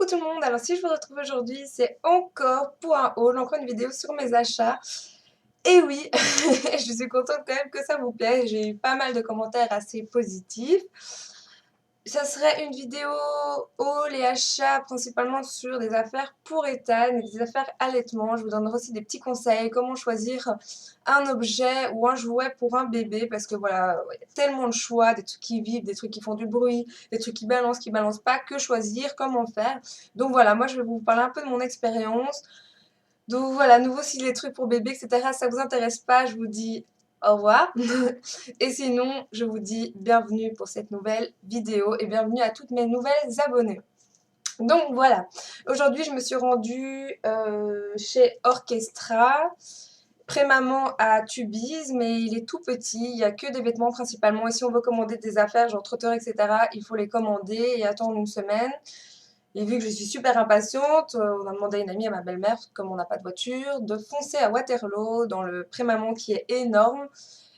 Coucou tout le monde, alors si je vous retrouve aujourd'hui, c'est encore pour un haul, encore une vidéo sur mes achats. Et oui, je suis contente quand même que ça vous plaise, j'ai eu pas mal de commentaires assez positifs. Ça serait une vidéo haul et achat principalement sur des affaires pour Ethan et des affaires allaitement. Je vous donnerai aussi des petits conseils, comment choisir un objet ou un jouet pour un bébé parce que voilà, il y a tellement de choix, des trucs qui vivent, des trucs qui font du bruit, des trucs qui balancent pas, que choisir, comment faire. Donc voilà, moi je vais vous parler un peu de mon expérience. Donc voilà, nouveau si les trucs pour bébé, etc. ça vous intéresse pas, je vous dis au revoir. Et sinon, je vous dis bienvenue pour cette nouvelle vidéo et bienvenue à toutes mes nouvelles abonnées. Donc voilà, aujourd'hui je me suis rendue chez Orchestra, pré-maman à Tubize, mais il est tout petit, il n'y a que des vêtements principalement. Et si on veut commander des affaires, genre trotteur, etc., il faut les commander et attendre une semaine. Et vu que je suis super impatiente, on a demandé à une amie, à ma belle-mère, comme on n'a pas de voiture, de foncer à Waterloo, dans le pré-maman qui est énorme.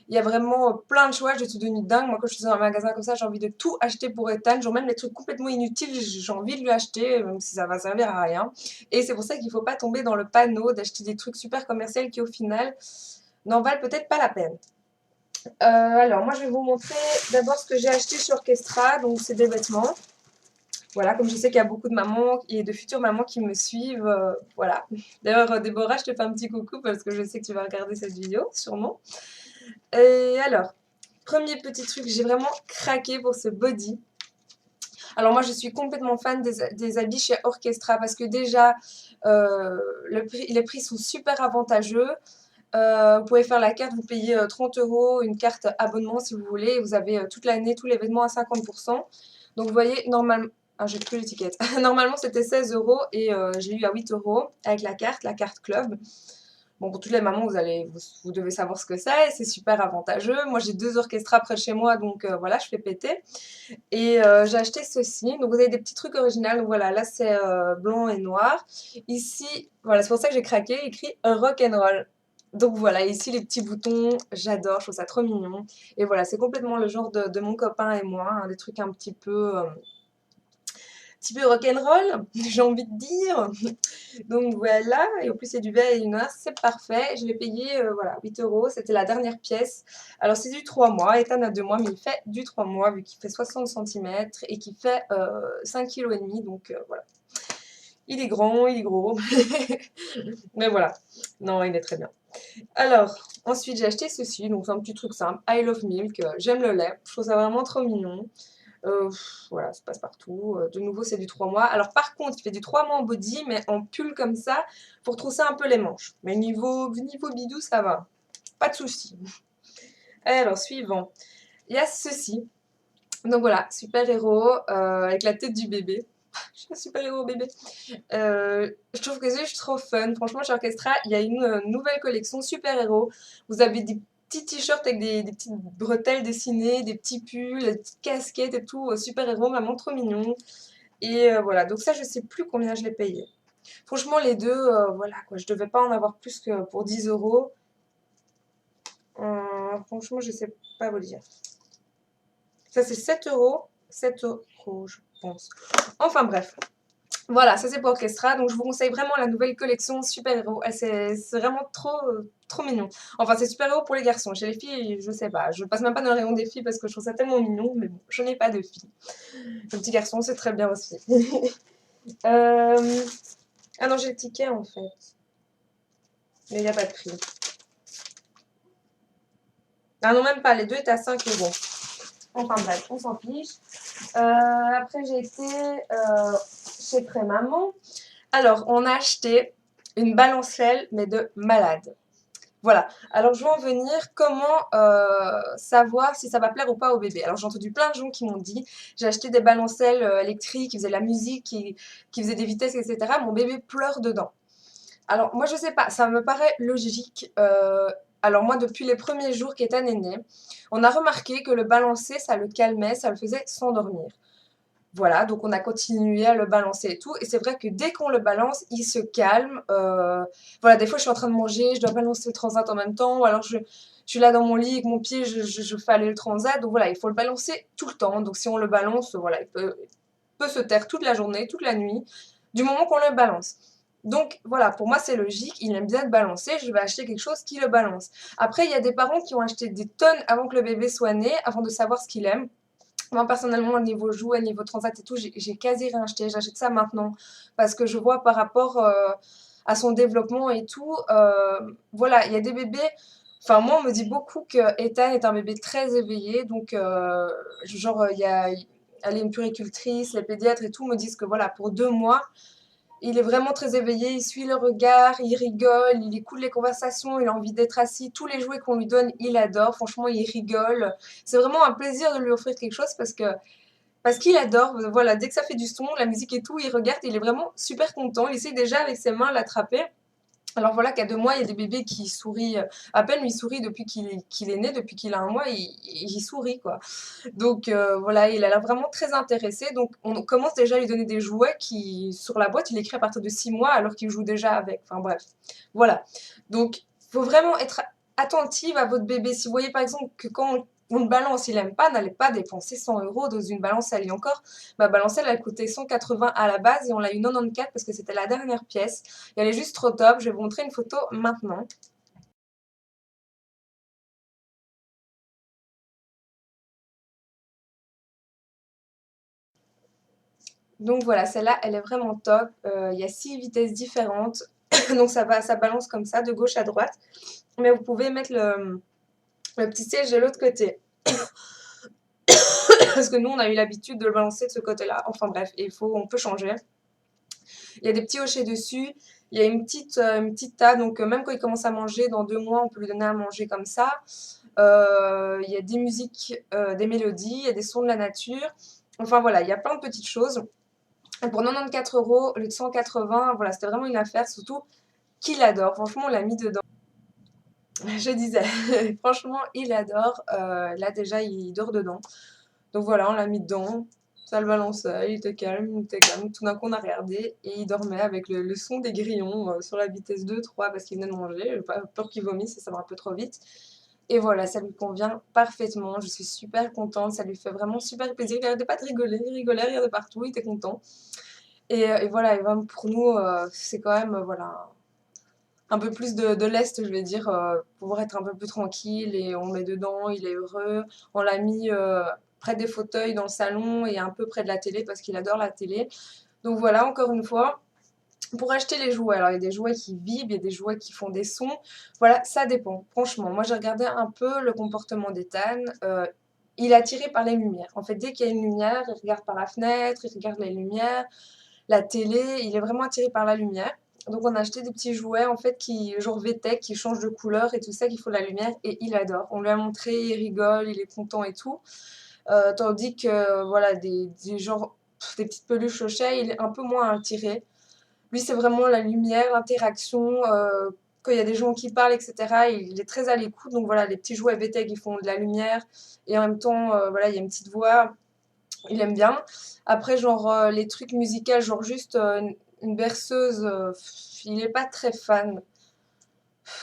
Il y a vraiment plein de choix, je suis devenue dingue. Moi, quand je suis dans un magasin comme ça, j'ai envie de tout acheter pour Ethan. Genre même les trucs complètement inutiles, j'ai envie de lui acheter, même si ça va servir à rien. Et c'est pour ça qu'il ne faut pas tomber dans le panneau d'acheter des trucs super commerciaux qui, au final, n'en valent peut-être pas la peine. Alors, moi, je vais vous montrer d'abord ce que j'ai acheté chez Orchestra. Donc, c'est des vêtements. Voilà, comme je sais qu'il y a beaucoup de mamans et de futures mamans qui me suivent, voilà. D'ailleurs, Déborah, je te fais un petit coucou parce que je sais que tu vas regarder cette vidéo, sûrement. Et alors, premier petit truc, j'ai vraiment craqué pour ce body. Alors moi, je suis complètement fan des habits chez Orchestra parce que déjà, les prix sont super avantageux. Vous pouvez faire la carte, vous payez 30 €, une carte abonnement si vous voulez, et vous avez toute l'année tous les vêtements à 50%. Donc vous voyez, normalement, ah, j'ai plus l'étiquette. Normalement c'était 16 € et j'ai eu à 8 € avec la carte club. Bon, pour toutes les mamans, vous devez savoir ce que c'est et c'est super avantageux. Moi j'ai 2 orchestras près de chez moi, donc voilà, je fais péter. Et j'ai acheté ceci. Donc vous avez des petits trucs originaux. Donc voilà, là c'est blanc et noir. Ici, voilà, c'est pour ça que j'ai craqué, écrit rock'n'roll. Donc voilà, ici les petits boutons, j'adore, je trouve ça trop mignon. Et voilà, c'est complètement le genre de mon copain et moi, hein, des trucs un petit peu rock'n'roll, j'ai envie de dire. Donc voilà, et en plus c'est du vert et du noir, c'est parfait. Je l'ai payé voilà, 8 €, c'était la dernière pièce. Alors c'est du 3 mois, Ethan a 2 mois, mais il fait du 3 mois vu qu'il fait 60 cm et qu'il fait 5,5 kg. Donc voilà. Il est grand, il est gros. Mais voilà, non, il est très bien. Alors, ensuite j'ai acheté ceci, donc c'est un petit truc simple, I love milk, j'aime le lait, je trouve ça vraiment trop mignon. Voilà, ça passe partout. De nouveau, c'est du 3 mois. Alors, par contre, il fait du 3 mois en body, mais en pull comme ça, pour trousser un peu les manches. Mais niveau bidou, ça va. Pas de souci. Alors, suivant. Il y a ceci. Donc voilà, super-héros avec la tête du bébé. Je suis un super-héros bébé. Je trouve que c'est trop fun. Franchement, chez Orchestra, il y a une nouvelle collection super-héros. Vous avez des petits t-shirts avec des petites bretelles dessinées, des petits pulls, des petites casquettes et tout. Super-héros, vraiment trop mignon. Et voilà, donc ça, je sais plus combien je l'ai payé. Franchement, les deux, voilà quoi, je devais pas en avoir plus que pour 10 €. Franchement, je sais pas vous dire. Ça, c'est 7 €. 7 €, je pense. Enfin bref. Voilà, ça c'est pour Orchestra. Donc je vous conseille vraiment la nouvelle collection super-héros. C'est vraiment trop mignon. Enfin, c'est super-héros pour les garçons. Chez les filles, je sais pas. Je passe même pas dans le rayon des filles parce que je trouve ça tellement mignon. Mais bon, je n'ai pas de filles. Le petit garçon, c'est très bien aussi. Ah non, j'ai le ticket en fait. Mais il n'y a pas de prix. Ah non, même pas. Les deux étaient à 5 €. Enfin bref, on s'en fiche. Après, j'ai été chez Pré-Maman. Alors, on a acheté une balancelle, mais de malade. Voilà. Alors, je vais en venir. Comment savoir si ça va plaire ou pas au bébé? Alors, j'ai entendu plein de gens qui m'ont dit, j'ai acheté des balancelles électriques qui faisaient de la musique, qui faisaient des vitesses, etc. Mon bébé pleure dedans. Alors, moi, je sais pas. Ça me paraît logique. Alors, moi, depuis les premiers jours qu'Ethan est né, on a remarqué que le balancer, ça le calmait, ça le faisait s'endormir. Voilà, donc on a continué à le balancer et tout. Et c'est vrai que dès qu'on le balance, il se calme. Voilà, des fois, je suis en train de manger, je dois balancer le transat en même temps. Ou alors, je suis là dans mon lit avec mon pied, je fais aller le transat. Donc voilà, il faut le balancer tout le temps. Donc si on le balance, voilà, il peut se taire toute la journée, toute la nuit. du moment qu'on le balance. Donc voilà, pour moi c'est logique, il aime bien être balancé, je vais acheter quelque chose qui le balance. Après, il y a des parents qui ont acheté des tonnes avant que le bébé soit né, avant de savoir ce qu'il aime. Moi, personnellement, au niveau jouet, au niveau transat et tout, j'ai quasi rien acheté. J'achète ça maintenant parce que je vois par rapport à son développement et tout. Voilà, il y a des bébés. Enfin, moi, on me dit beaucoup que Ethan est un bébé très éveillé. Donc, genre, il y a allez, une puéricultrice, les pédiatres et tout me disent que voilà, pour 2 mois, il est vraiment très éveillé, il suit le regard, il rigole, il écoute les conversations, il a envie d'être assis. Tous les jouets qu'on lui donne, il adore. Franchement, il rigole. C'est vraiment un plaisir de lui offrir quelque chose parce qu'il adore. Voilà, dès que ça fait du son, la musique et tout, il regarde, il est vraiment super content. Il essaie déjà avec ses mains l'attraper. Alors voilà qu'à 2 mois, il y a des bébés qui sourient, à peine lui sourit depuis qu'il est né, depuis qu'il a 1 mois, il sourit quoi. Donc voilà, il a l'air vraiment très intéressé. Donc on commence déjà à lui donner des jouets qui, sur la boîte, il écrit à partir de 6 mois alors qu'il joue déjà avec. Enfin bref, voilà. Donc il faut vraiment être attentive à votre bébé. Si vous voyez par exemple que quand on le balance, il aime pas, n'allez pas dépenser 100 € dans une balance. Elle y encore, ma balance elle a coûté 180 à la base et on l'a eu 94 parce que c'était la dernière pièce. Et elle est juste trop top. Je vais vous montrer une photo maintenant. Donc voilà, celle-là, elle est vraiment top. Il y a 6 vitesses différentes. Donc ça balance comme ça, de gauche à droite. Mais vous pouvez mettre le petit siège de l'autre côté. Parce que nous, on a eu l'habitude de le balancer de ce côté-là. Enfin bref, on peut changer. Il y a des petits hochets dessus. Il y a une petite table. Donc même quand il commence à manger, dans 2 mois, on peut lui donner à manger comme ça. Il y a des musiques, des mélodies, il y a des sons de la nature. Enfin voilà, il y a plein de petites choses. Et pour 94 € au lieu de 180, voilà, c'était vraiment une affaire, surtout qu'il adore. Franchement, on l'a mis dedans. Je disais, franchement, il adore. Là, déjà, il dort dedans. Donc voilà, on l'a mis dedans. Ça le balançait, il était calme, il était calme. Tout d'un coup, on a regardé et il dormait avec le son des grillons sur la vitesse 2, 3 parce qu'il venait de manger. J'ai pas peur qu'il vomisse, ça va un peu trop vite. Et voilà, ça lui convient parfaitement. Je suis super contente, ça lui fait vraiment super plaisir. Il n'arrêtait pas de rigoler, il rigolait, il regardait partout, il était content. Et voilà, et vraiment pour nous, c'est quand même voilà, un peu plus de lest, je vais dire, pouvoir être un peu plus tranquille. Et on le met dedans, il est heureux. On l'a mis près des fauteuils dans le salon et un peu près de la télé parce qu'il adore la télé. Donc voilà, encore une fois, pour acheter les jouets, alors il y a des jouets qui vibrent, il y a des jouets qui font des sons. Voilà, ça dépend. Franchement, moi j'ai regardé un peu le comportement d'Ethan. Il est attiré par les lumières. En fait, dès qu'il y a une lumière, il regarde par la fenêtre, il regarde les lumières, la télé, il est vraiment attiré par la lumière. Donc on a acheté des petits jouets en fait qui genre VTech qui changent de couleur et tout ça qui font la lumière et il adore. On lui a montré, il rigole, il est content et tout. Tandis que voilà des genre des petites peluches au chat, il est un peu moins attiré. Lui c'est vraiment la lumière, l'interaction. Quand il y a des gens qui parlent, etc., il est très à l'écoute. Donc voilà, les petits jouets VTech, ils font de la lumière. Et en même temps, voilà, il y a une petite voix. Il aime bien. Après, genre, les trucs musicaux, genre juste une berceuse, il est pas très fan.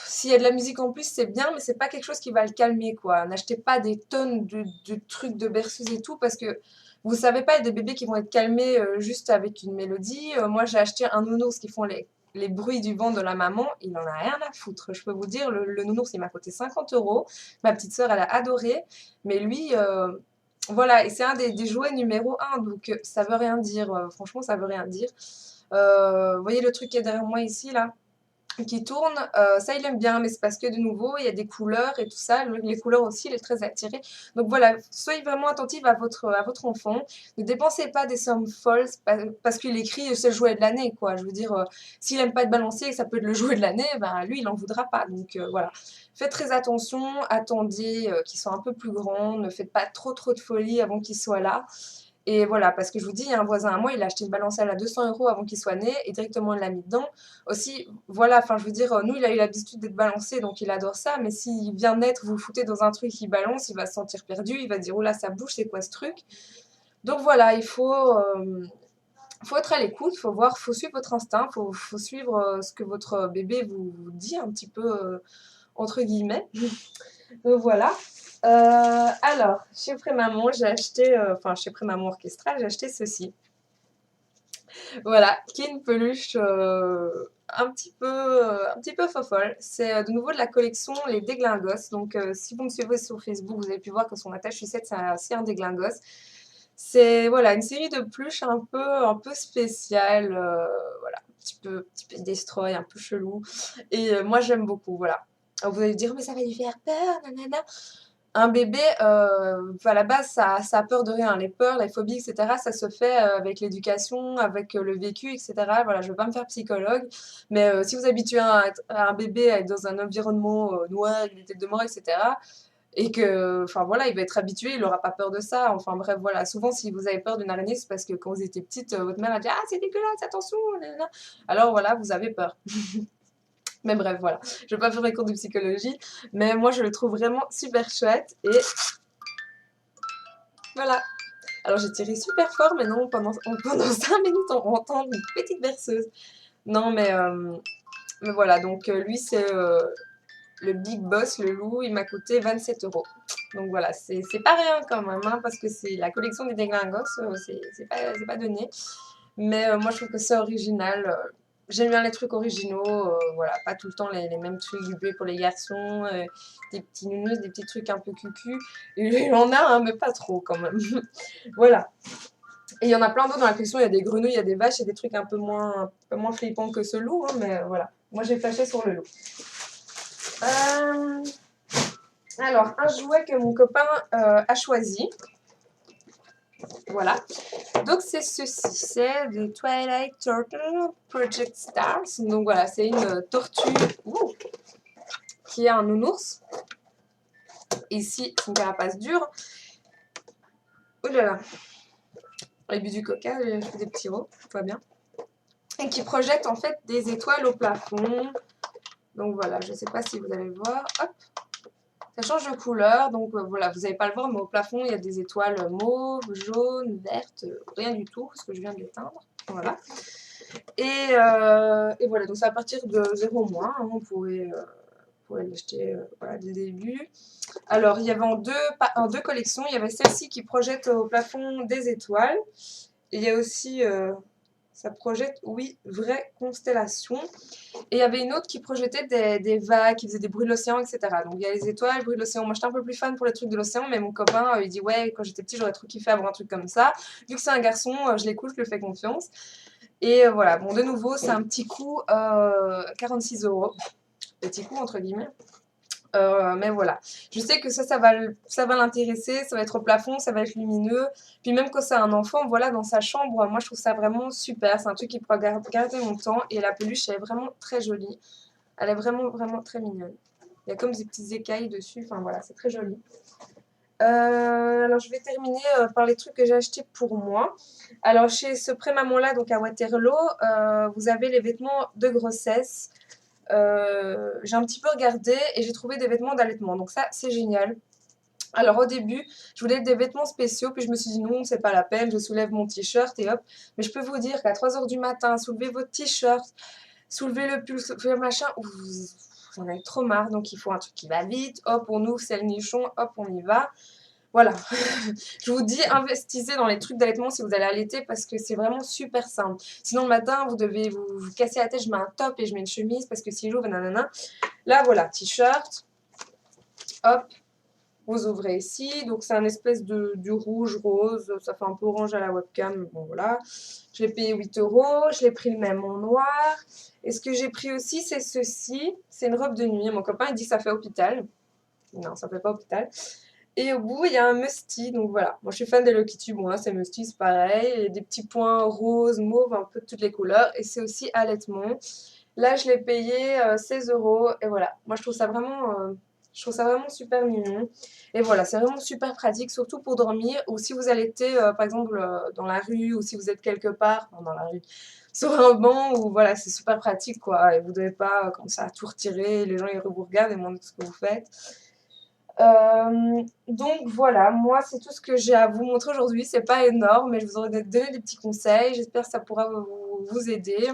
S'il y a de la musique en plus, c'est bien, mais c'est pas quelque chose qui va le calmer, quoi. N'achetez pas des tonnes de trucs de berceuse et tout, parce que vous savez pas, il y a des bébés qui vont être calmés juste avec une mélodie. Moi, j'ai acheté un nounours qui font les bruits du vent de la maman. Il en a rien à foutre. Je peux vous dire, le nounours, il m'a coûté 50 €. Ma petite sœur, elle a adoré. Mais lui, voilà, et c'est un des jouets numéro un, donc ça veut rien dire. Franchement, ça veut rien dire. Vous voyez le truc qui est derrière moi ici, là? Qui tourne, ça il aime bien, mais c'est parce que de nouveau, il y a des couleurs et tout ça. Les couleurs aussi, il est très attiré. Donc voilà, soyez vraiment attentive à votre enfant. Ne dépensez pas des sommes folles parce qu'il écrit c'est le jouet de l'année, quoi. Je veux dire, s'il aime pas être balancé et que ça peut être le jouet de l'année, ben lui, il en voudra pas. Donc voilà. Faites très attention, attendez qu'ils soient un peu plus grands, ne faites pas trop de folie avant qu'ils soient là. Et voilà, parce que je vous dis, il y a un voisin à moi, il a acheté une balancière à 200 € avant qu'il soit né et directement il l'a mis dedans. Aussi, voilà, enfin je veux dire, nous il a eu l'habitude d'être balancé donc il adore ça, mais s'il vient naître, vous le foutez dans un truc qui balance, il va se sentir perdu, il va dire, oh là ça bouge, c'est quoi ce truc? Donc voilà, faut être à l'écoute, faut voir, faut suivre votre instinct, faut suivre ce que votre bébé vous dit un petit peu, entre guillemets. Donc voilà. Alors, chez Prémaman, j'ai acheté, enfin chez Prémaman Orchestral, j'ai acheté ceci. Voilà, qui est une peluche un petit peu fofolle. C'est de nouveau de la collection Les Déglingos. Donc, si vous me suivez sur Facebook, vous avez pu voir que son attache sucette, c'est aussi un déglingos. C'est voilà, une série de peluches un peu spéciale, voilà, un petit peu destroy, un peu chelou. Et moi, j'aime beaucoup, voilà. Alors, vous allez dire, mais ça va lui faire peur, nanana. Un bébé, à la base, ça a peur de rien. Les peurs, les phobies, etc., ça se fait avec l'éducation, avec le vécu, etc. Voilà, je ne veux pas me faire psychologue, mais si vous habituez un bébé à être dans un environnement noir, avec des têtes de mort, etc., et que, enfin voilà, il va être habitué, il n'aura pas peur de ça. Enfin bref, voilà. Souvent, si vous avez peur d'une araignée, c'est parce que quand vous étiez petite, votre mère a dit: «Ah, c'est dégueulasse, attention, nanana». Alors voilà, vous avez peur. Mais bref, voilà. Je ne vais pas faire mes cours de psychologie, mais moi, je le trouve vraiment super chouette. Et voilà. Alors j'ai tiré super fort, mais non, pendant 5 minutes, on entend une petite berceuse. Non, mais voilà, donc lui, c'est le Big Boss, le loup, il m'a coûté 27 €. Donc voilà, c'est pas rien quand même, hein, parce que c'est la collection des déglingos, c'est pas donné. Mais moi, je trouve que c'est original. J'aime bien les trucs originaux, voilà, pas tout le temps les mêmes trucs du bleu pour les garçons, des petits nounous, des petits trucs un peu cucu. Et il y en a, hein, mais pas trop quand même. Voilà. Et il y en a plein d'autres dans la collection, il y a des grenouilles, il y a des vaches, il y a des trucs un peu moins flippants que ce loup, hein, mais voilà. Moi, j'ai flashé sur le loup. Euh, Alors, un jouet que mon copain a choisi. Voilà. Donc, c'est ceci. C'est de Twilight Turtle Project Stars. Donc, voilà, c'est une tortue qui a un nounours. Ici, c'est une carapace dure. Oh là là. J'ai bu du coca, je fais des petits rots. Tout va bien. Et qui projette en fait des étoiles au plafond. Donc, voilà, je ne sais pas si vous allez voir. Hop. Ça change de couleur, donc voilà, vous n'allez pas le voir, mais au plafond, il y a des étoiles mauves, jaunes, vertes, rien du tout, parce que je viens de l'éteindre. Voilà. Et voilà, donc c'est à partir de 0 mois, hein, vous pouvez l'acheter voilà, dès le début. Alors, il y avait en deux collections, il y avait celle-ci qui projette au plafond des étoiles. Et il y a aussi, ça projette, oui, vraie constellation. Et il y avait une autre qui projetait des vagues, qui faisait des bruits de l'océan, etc. Donc il y a les étoiles, bruits de l'océan. Moi j'étais un peu plus fan pour les trucs de l'océan, mais mon copain il dit ouais, quand j'étais petit j'aurais trop kiffé avoir un truc comme ça. Vu que c'est un garçon, je l'écoute, je lui fais confiance. Et voilà, bon de nouveau c'est un petit coup, 46 €. Petit coup entre guillemets. Mais voilà, je sais que ça va l'intéresser, ça va être au plafond, ça va être lumineux. Puis même quand c'est un enfant, voilà, dans sa chambre, moi je trouve ça vraiment super. C'est un truc qui pourra garder longtemps. Et la peluche, elle est vraiment très jolie. Elle est vraiment, vraiment très mignonne. Il y a comme des petites écailles dessus, enfin voilà, c'est très joli. Alors je vais terminer par les trucs que j'ai achetés pour moi. Alors chez ce pré-maman là, donc à Waterloo, vous avez les vêtements de grossesse. J'ai un petit peu regardé et j'ai trouvé des vêtements d'allaitement, donc ça c'est génial. Alors au début, je voulais des vêtements spéciaux, puis je me suis dit non, c'est pas la peine, je soulève mon t-shirt et hop. Mais je peux vous dire qu'à 3 h du matin, soulever votre t-shirt, soulever le pull, soulever le machin, vous en avez trop marre, donc il faut un truc qui va vite, hop, on ouvre, c'est le nichon, hop, on y va. Voilà, je vous dis, investissez dans les trucs d'allaitement si vous allez allaiter parce que c'est vraiment super simple. Sinon, le matin, vous devez vous casser la tête, je mets un top et je mets une chemise parce que si j'ouvre, nanana. Là, voilà, t-shirt, hop, vous ouvrez ici. Donc, c'est un espèce du rouge, rose, ça fait un peu orange à la webcam, mais bon, voilà. Je l'ai payé 8 €, je l'ai pris le même en noir. Et ce que j'ai pris aussi, c'est ceci, c'est une robe de nuit. Mon copain, il dit que ça fait hôpital. Non, ça fait pas hôpital. Et au bout, il y a un musty, donc voilà. Moi, je suis fan des Lucky Tube, bon là, c'est musty, c'est pareil. Il y a des petits points roses, mauves, un peu de toutes les couleurs. Et c'est aussi allaitement. Là, je l'ai payé 16 €. Et voilà, moi, je trouve ça vraiment super mignon. Et voilà, c'est vraiment super pratique, surtout pour dormir. Ou si vous allaitez, par exemple, dans la rue, ou si vous êtes quelque part, enfin, dans la rue, sur un banc, ou voilà, c'est super pratique, quoi. Et vous ne devez pas commencer à tout retirer. Les gens, ils vous regardent et demandent ce que vous faites. Donc voilà, moi c'est tout ce que j'ai à vous montrer aujourd'hui. C'est pas énorme, mais je vous aurais donné des petits conseils. J'espère que ça pourra vous aider.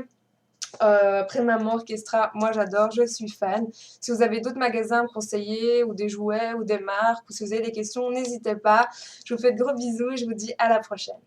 Après Maman Orchestra, moi j'adore, je suis fan. Si vous avez d'autres magasins à me conseiller, ou des jouets, ou des marques, ou si vous avez des questions, n'hésitez pas. Je vous fais de gros bisous et je vous dis à la prochaine.